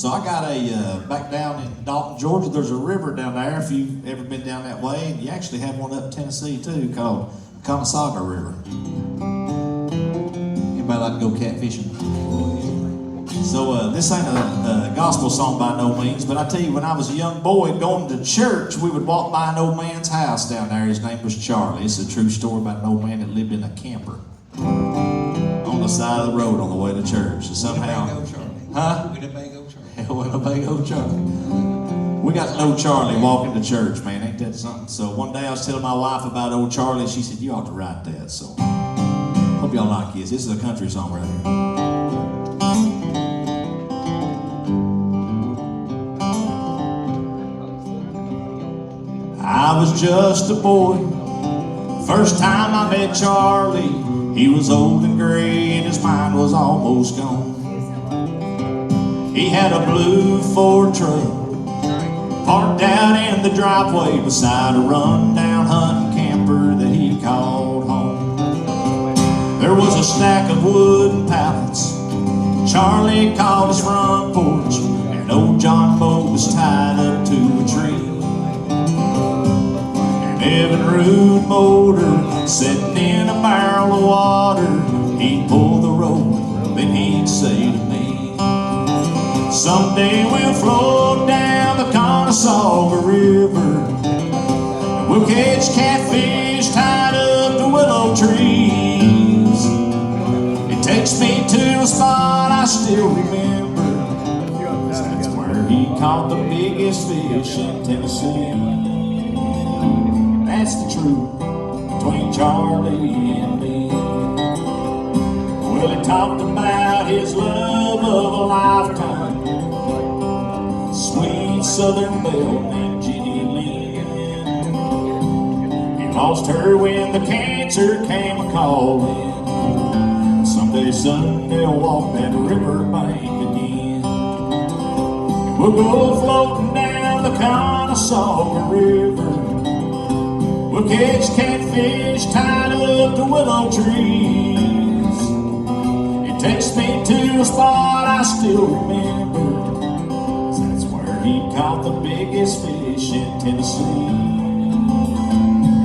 So I got a, back down in Dalton, Georgia, there's a river down there, if you've ever been down that way, and you actually have one up in Tennessee too, called Conasauga River. Anybody like to go catfishing? So this ain't a gospel song by no means, but I tell you, when I was a young boy going to church, we would walk by an old man's house down there. His name was Charlie. It's a true story about an old man that lived in a camper on the side of the road on the way to church. And somehow, Winnebago Charlie. Winnebago Charlie. We got to know Charlie walking to church, man. Ain't that something? So one day I was telling my wife about old Charlie. She said, you ought to write that. So hope y'all like this. This is a country song right here. I was just a boy. First time I met Charlie, he was old and gray and his mind was almost gone. He had a blue Ford truck parked out in the driveway beside a run-down hunting camper that he called home. There was a stack of wooden pallets Charlie called his front porch, and old John boat was tied up to a tree. Evan Rude motor sitting in a barrel of water. He'd pull the rope, then he'd say to me, someday we'll float down the Conasauga River, and we'll catch catfish tied up to willow trees. It takes me to a spot I still remember. That's where he caught the biggest fish in Tennessee. That's the truth between Charlie and me. Well, he talked about his love of a lifetime, sweet southern belle named Jenny Lynn. He lost her when the cancer came a-calling. Someday, son, they'll walk that river bank again. And we'll go floating down the Conasauga River. We'll catch catfish tied up to willow trees. It takes me to a spot I still remember. That's where he caught the biggest fish in Tennessee.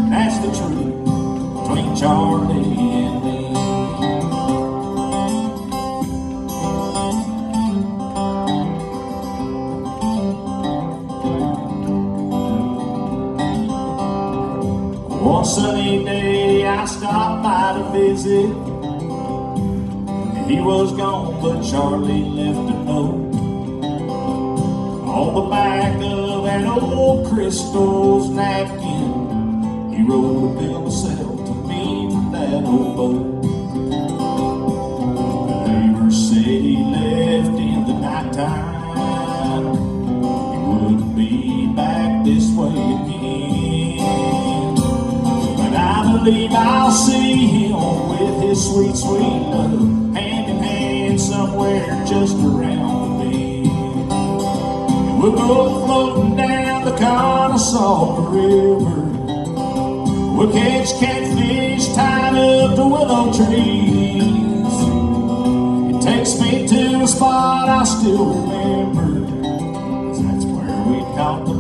That's the truth between Charlie and me. One sunny day I stopped by to visit. He was gone, but Charlie left a note on the back of that old Crystal's napkin. He wrote a bill to sell to me for that old boat. The neighbor said he left in the nighttime. He wouldn't be back this way again. I believe I'll see him with his sweet, sweet love, hand in hand somewhere just around the bend. And we'll go floating down the Conasauga River. We'll catch catfish tied up to willow trees. It takes me to a spot I still remember, 'cause that's where we caught the